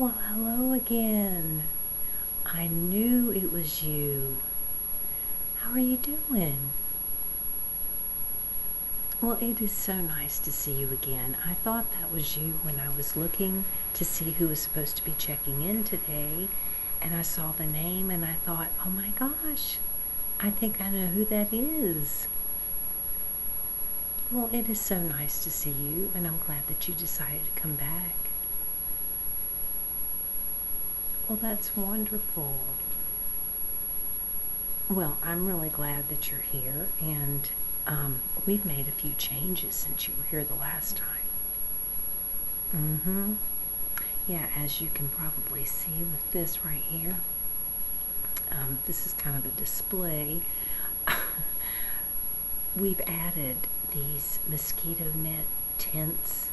Well, hello again. I knew it was you. How are you doing? Well, it is so nice to see you again. I thought that was you when I was looking to see who was supposed to be checking in today, and I saw the name and I thought, oh my gosh, I think I know who that is. Well, it is so nice to see you, and I'm glad that you decided to come back. Well, that's wonderful. Well, I'm really glad that you're here, and we've made a few changes since you were here the last time. Yeah, as you can probably see with this right here, this is kind of a display. We've added these mosquito net tents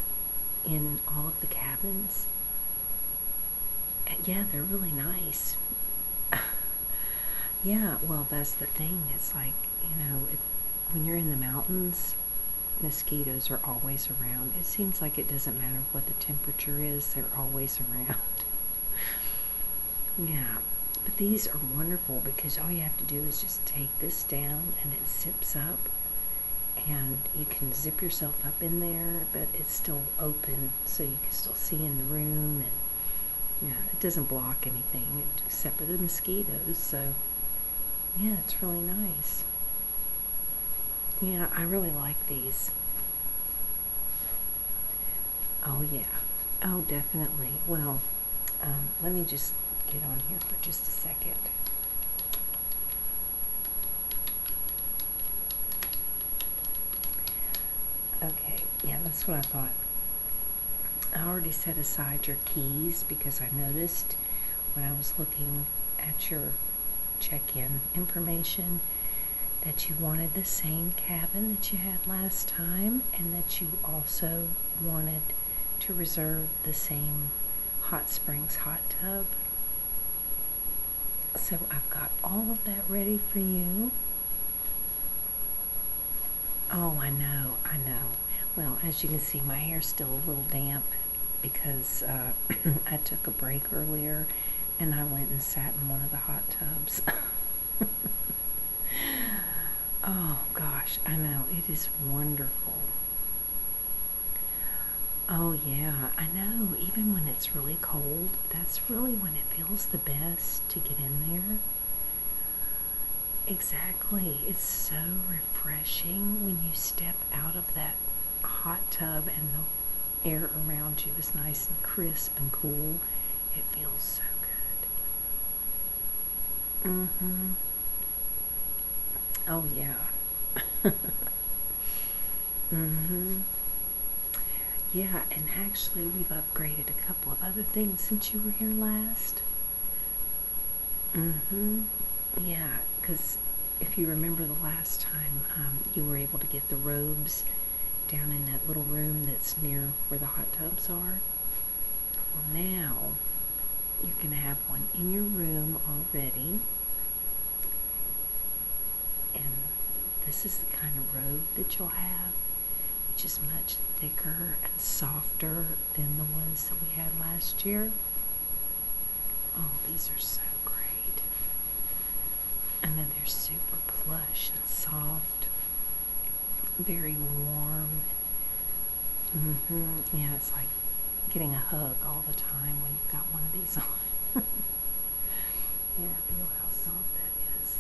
in all of the cabins. Yeah, they're really nice. Yeah, well, that's the thing. It's like, when you're in the mountains, mosquitoes are always around. It seems like it doesn't matter what the temperature is, they're always around. Yeah, but these are wonderful because all you have to do is just take this down and it zips up, and you can zip yourself up in there, but it's still open so you can still see in the room, and yeah, it doesn't block anything except for the mosquitoes, so yeah, it's really nice. Yeah, I really like these. Oh yeah, oh definitely. Well, let me just get on here for just a second. Okay, yeah, that's what I thought. I already set aside your keys because I noticed when I was looking at your check-in information that you wanted the same cabin that you had last time, and that you also wanted to reserve the same hot springs hot tub. So I've got all of that ready for you. Oh, I know. Well, as you can see, my hair's still a little damp because I took a break earlier and I went and sat in one of the hot tubs. Oh gosh, I know, it is wonderful. Oh yeah, I know, even when it's really cold, that's really when it feels the best to get in there. Exactly, it's so refreshing when you step out of that hot tub and the air around you is nice and crisp and cool. It feels so good. Oh yeah. Yeah, and actually we've upgraded a couple of other things since you were here last. Yeah, because if you remember the last time, you were able to get the robes down in that little room that's near where the hot tubs are. Well, now you can have one in your room already. And this is the kind of robe that you'll have, which is much thicker and softer than the ones that we had last year. Oh, these are so great. And then they're super plush and soft, very warm. Yeah, it's like getting a hug all the time when you've got one of these on. Yeah, feel how soft that is.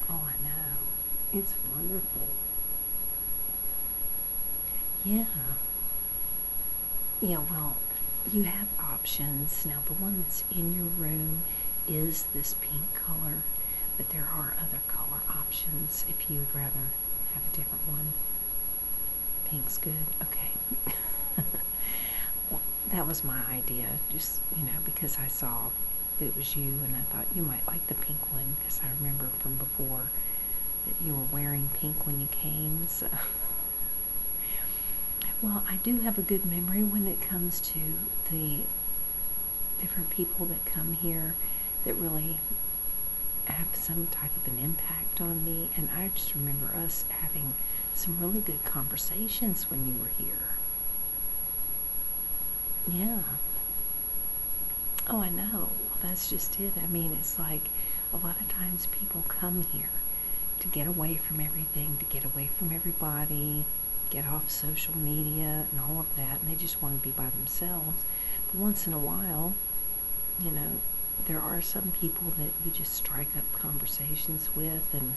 Oh, I know. It's wonderful. Yeah. Yeah, well, you have options. Now, the one that's in your room is this pink color, but there are other color options if you'd rather have a different one. Pink's good? Okay. Well, that was my idea, just, because I saw it was you, and I thought you might like the pink one, because I remember from before that you were wearing pink when you came, so. Well, I do have a good memory when it comes to the different people that come here that really have some type of an impact on me, and I just remember us having some really good conversations when you were here. Yeah. Oh, I know. Well, that's just it. I mean, it's like a lot of times people come here to get away from everything, to get away from everybody, get off social media and all of that, and they just want to be by themselves. But once in a while, you know, there are some people that you just strike up conversations with, and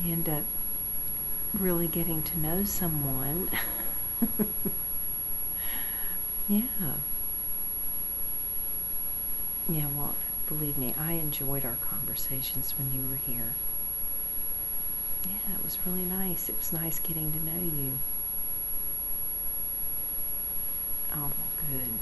you end up really getting to know someone. Yeah. Yeah, well, believe me, I enjoyed our conversations when you were here. Yeah, it was really nice. It was nice getting to know you. Oh, well, good.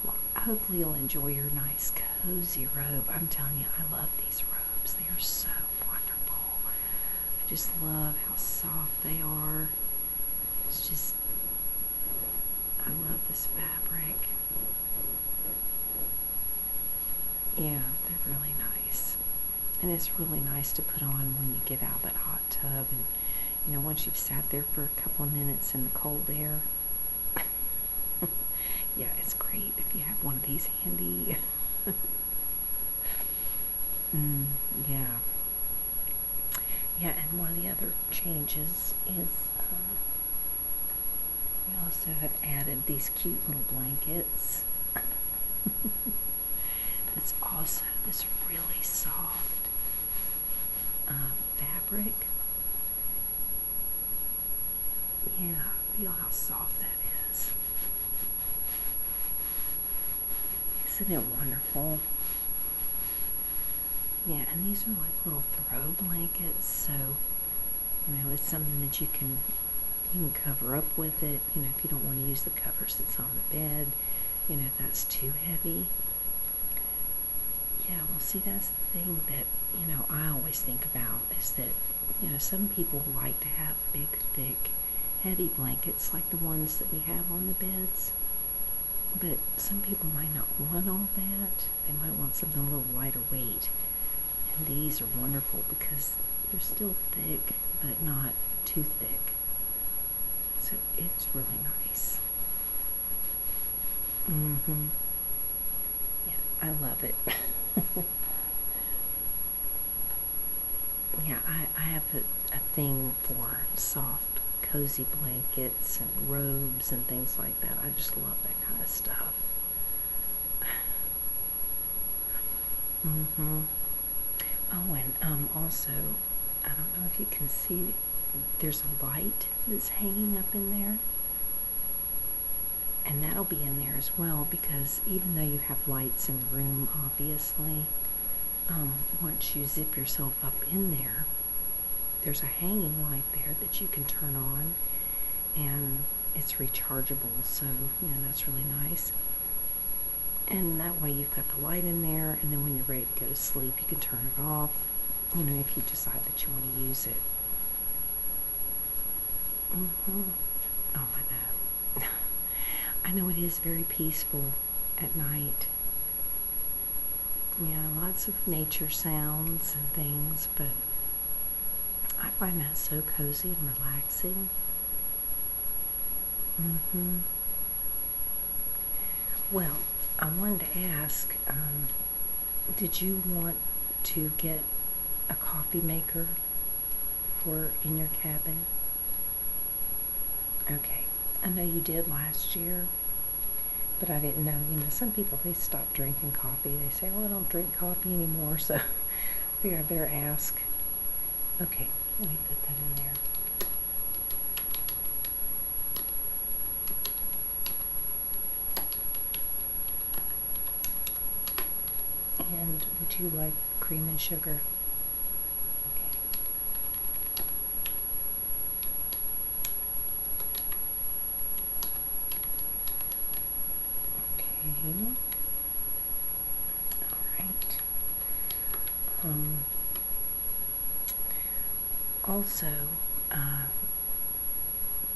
Well, hopefully you'll enjoy your nice, cozy robe. I'm telling you, I love these robes. They are so wonderful. I just love how soft they are. It's just, I love this fabric. Yeah, they're really nice. And it's really nice to put on when you get out of that hot tub, and you know, once you've sat there for a couple of minutes in the cold air. Yeah, it's great if you have one of these handy. Yeah. Yeah, and one of the other changes is we also have added these cute little blankets. It's also this really soft fabric. Yeah, feel how soft that is. Isn't it wonderful? Yeah, and these are like little throw blankets, so you know, it's something that you can cover up with it. You know, if you don't want to use the covers that's on the bed, you know, if that's too heavy. Yeah, well, see, that's the thing that, you know, I always think about is that, you know, some people like to have big, thick, heavy blankets like the ones that we have on the beds. But some people might not want all that. They might want something a little lighter weight. And these are wonderful because they're still thick, but not too thick. So it's really nice. Yeah, I love it. Yeah, I have a thing for soft, cozy blankets and robes and things like that. I just love that kind of stuff. Oh, and also, I don't know if you can see, there's a light that's hanging up in there. And that'll be in there as well, because even though you have lights in the room, obviously, once you zip yourself up in there, there's a hanging light there that you can turn on, and it's rechargeable, so you know, that's really nice. And that way you've got the light in there, and then when you're ready to go to sleep, you can turn it off, you know, if you decide that you want to use it. Oh, I know. I know it is very peaceful at night. Yeah, lots of nature sounds and things, but I find that so cozy and relaxing. Well, I wanted to ask, did you want to get a coffee maker for in your cabin? Okay, I know you did last year, but I didn't know, you know, some people, they stop drinking coffee. They say, oh, I don't drink coffee anymore, so I figured I better ask. Okay, let me put that in there. And would you like cream and sugar? Okay. Okay. All right. Also,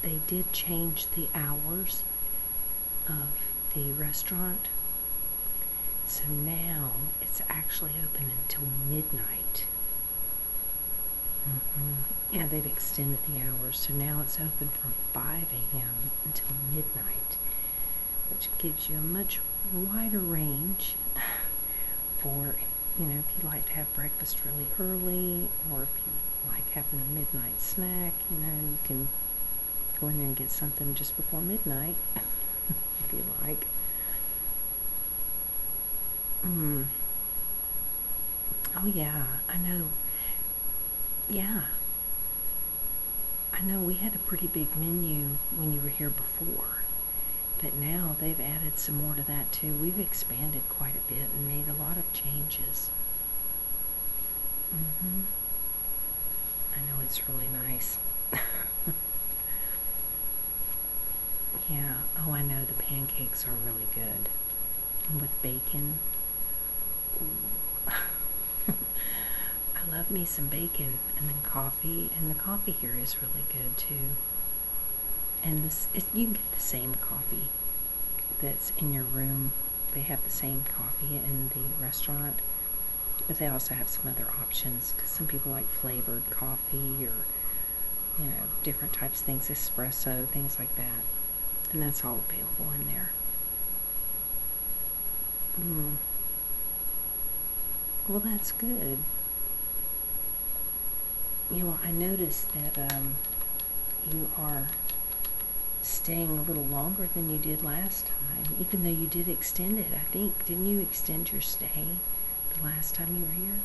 they did change the hours of the restaurant. So now it's actually open until midnight. Yeah, they've extended the hours, so now it's open from 5 a.m. until midnight. which gives you a much wider range for, if you like to have breakfast really early, or if you like having a midnight snack, you can go in there and get something just before midnight, if you like. Oh yeah, I know. Yeah. I know we had a pretty big menu when you were here before, but now they've added some more to that too. We've expanded quite a bit and made a lot of changes. I know, it's really nice. Yeah, oh, I know, the pancakes are really good. And with bacon. Ooh. I love me some bacon, and then coffee, and the coffee here is really good too. And you can get the same coffee that's in your room. They have the same coffee in the restaurant, but they also have some other options, because some people like flavored coffee, or different types of things, espresso, things like that, and that's all available in there. Well, that's good. I noticed that you are staying a little longer than you did last time, even though you did extend it. I think, didn't you extend your stay the last time you were here?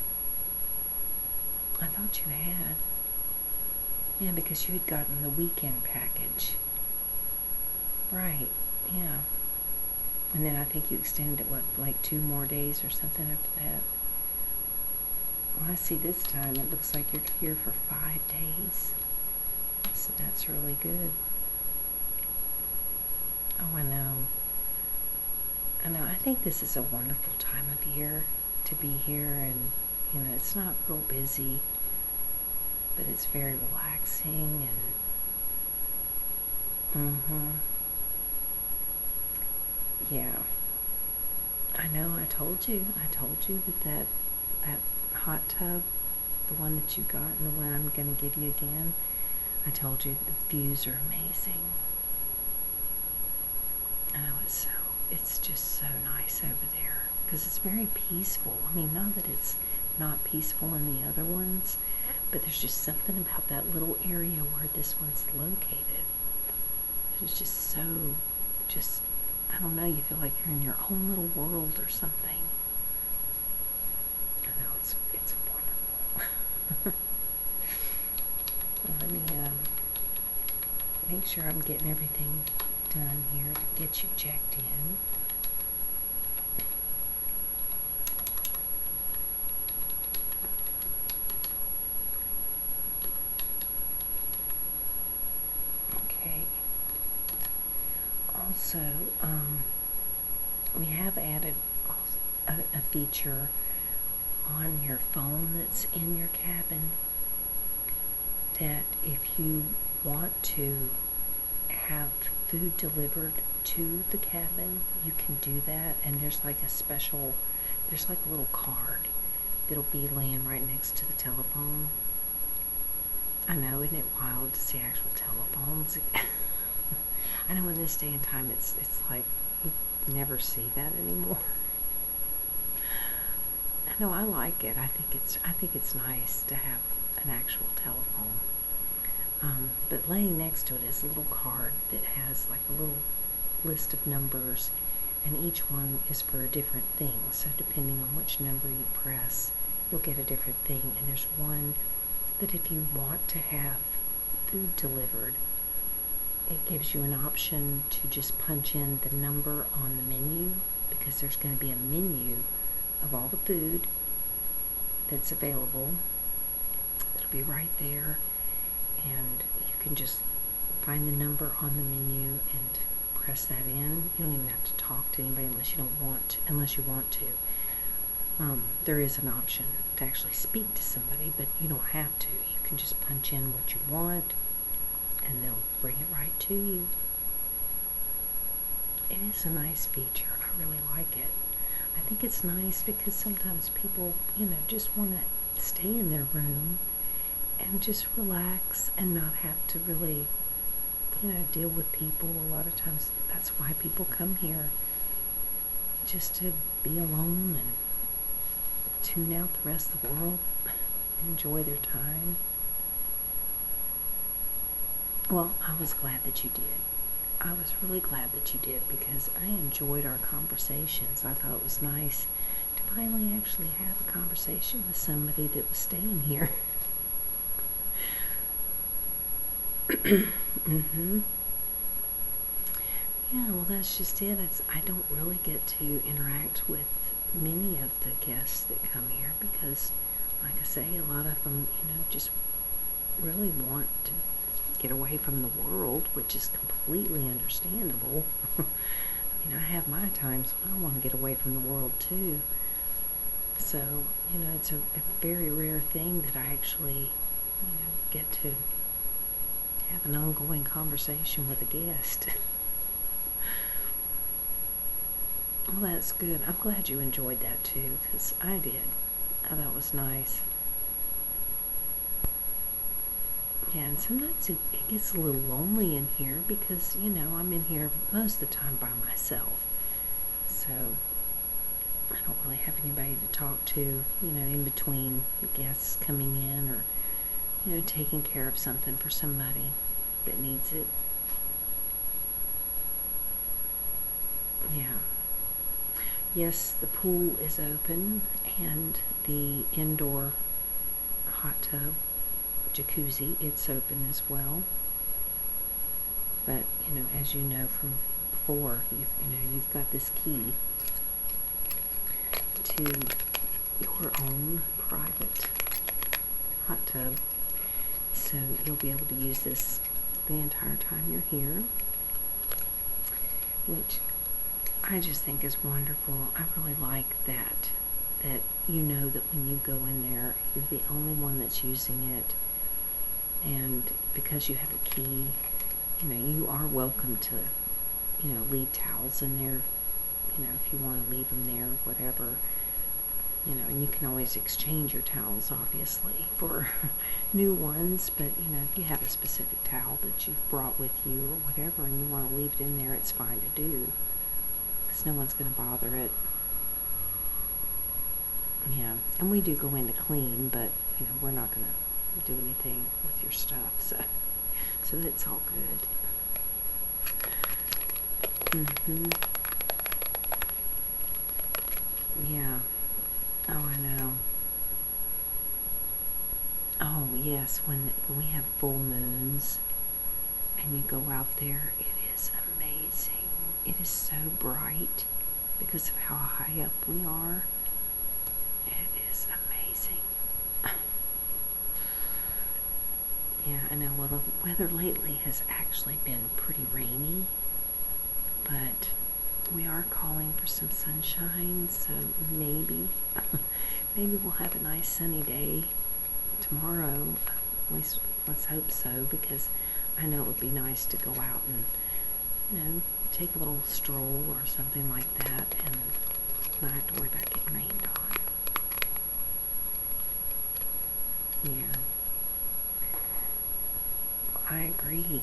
I thought you had. Yeah, because you had gotten the weekend package. Right, yeah. And then I think you extended it, like 2 more days or something after that. Well, I see this time it looks like you're here for 5 days. So that's really good. Oh, I know. I think this is a wonderful time of year to be here, and, it's not real busy, but it's very relaxing, and, yeah. I know, I told you that hot tub, the one that you got and the one I'm going to give you again, I told you the views are amazing. I know, it's just so nice over there, because it's very peaceful. Not that it's not peaceful in the other ones, but there's just something about that little area where this one's located. It's just so, I don't know, you feel like you're in your own little world or something. I know, it's wonderful. Well, let me make sure I'm getting everything done here to get you checked in. Okay. Also, we have added a feature on your phone that's in your cabin, that if you want to have food delivered to the cabin, you can do that. And there's like a little card that'll be laying right next to the telephone. I know, isn't it wild to see actual telephones? I know, in this day and time, it's like you never see that anymore. I know, I like it. I think it's nice to have an actual telephone. But laying next to it is a little card that has like a little list of numbers, and each one is for a different thing. So depending on which number you press, you'll get a different thing. And there's one that if you want to have food delivered, it gives you an option to just punch in the number on the menu, because there's going to be a menu of all the food that's available. It'll be right there, and you can just find the number on the menu and press that in. You don't even have to talk to anybody unless you want to. There is an option to actually speak to somebody, but you don't have to. You can just punch in what you want, and they'll bring it right to you. It is a nice feature. I really like it. I think it's nice because sometimes people, just want to stay in their room and just relax and not have to really deal with people. A lot of times that's why people come here, just to be alone and tune out the rest of the world, enjoy their time. Well, I was glad that you did. I was really glad that you did, because I enjoyed our conversations. I thought it was nice to finally actually have a conversation with somebody that was staying here. Mm-hmm. Yeah, well, that's just it. I don't really get to interact with many of the guests that come here because, like I say, a lot of them, just really want to get away from the world, which is completely understandable. I have my times when I want to get away from the world too. So, it's a very rare thing that I actually, get to have an ongoing conversation with a guest. Well, that's good. I'm glad you enjoyed that too, because I did. I thought it was nice. Yeah, and sometimes it gets a little lonely in here because, I'm in here most of the time by myself. So I don't really have anybody to talk to, in between the guests coming in or, taking care of something for somebody that needs it. Yeah. Yes, the pool is open and the indoor hot tub, jacuzzi, it's open as well. But, as you know from before, you've got this key to your own private hot tub. So you'll be able to use this the entire time you're here, which I just think is wonderful. I really like that that when you go in there, you're the only one that's using it. And because you have a key, you are welcome to, leave towels in there, if you want to leave them there, whatever. And you can always exchange your towels, obviously, for new ones. But, if you have a specific towel that you've brought with you or whatever and you want to leave it in there, it's fine to do. Because no one's going to bother it. Yeah, and we do go in to clean, but, we're not going to do anything with your stuff. So that's all good. Mm-hmm. Yeah. Oh, I know. Oh, yes, when we have full moons and you go out there, it is amazing. It is so bright because of how high up we are. It is amazing. Yeah, I know. Well, the weather lately has actually been pretty rainy, but we are calling for some sunshine, so maybe we'll have a nice sunny day tomorrow. At least let's hope so, because I know it would be nice to go out and, take a little stroll or something like that and not have to worry about getting rained on. Yeah. I agree.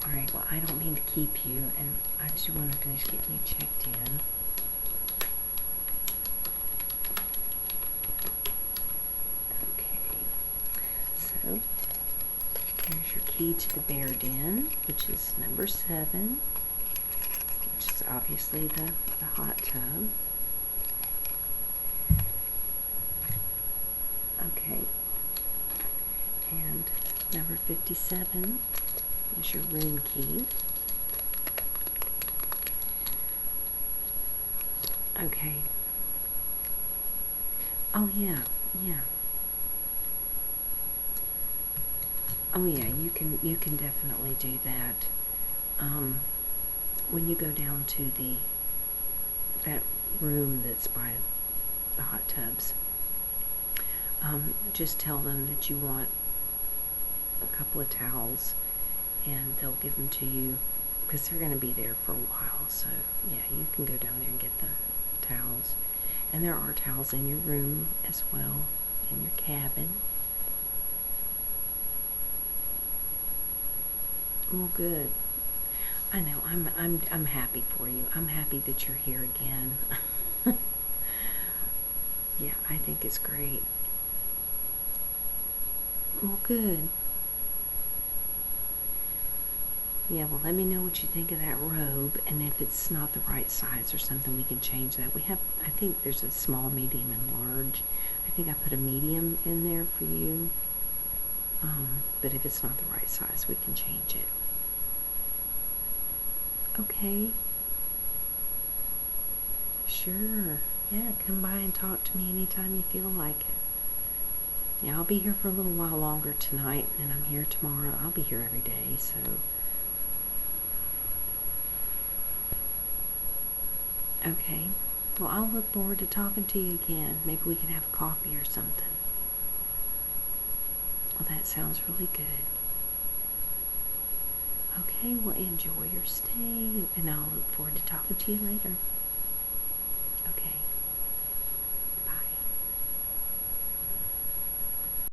Alright, well, I don't mean to keep you, and I just want to finish getting you checked in. Okay, so here's your key to the bear den, which is number 7, which is obviously the hot tub. Okay, and number 57 is your room key. Okay. Oh yeah. Oh yeah, you can definitely do that. When you go down to that room that's by the hot tubs, just tell them that you want a couple of towels, and they'll give them to you because they're going to be there for a while. So yeah, you can go down there and get the towels. And there are towels in your room as well, in your cabin. Well, good. I know. I'm happy for you. I'm happy that you're here again. Yeah, I think it's great. Well, good. Yeah, well, let me know what you think of that robe, and if it's not the right size or something, we can change that. We have, I think there's a small, medium, and large. I think I put a medium in there for you. But if it's not the right size, we can change it. Okay. Sure. Yeah, come by and talk to me anytime you feel like it. Yeah, I'll be here for a little while longer tonight, and I'm here tomorrow. I'll be here every day, so. Okay. Well, I'll look forward to talking to you again. Maybe we can have a coffee or something. Well, that sounds really good. Okay, well, enjoy your stay, and I'll look forward to talking to you later.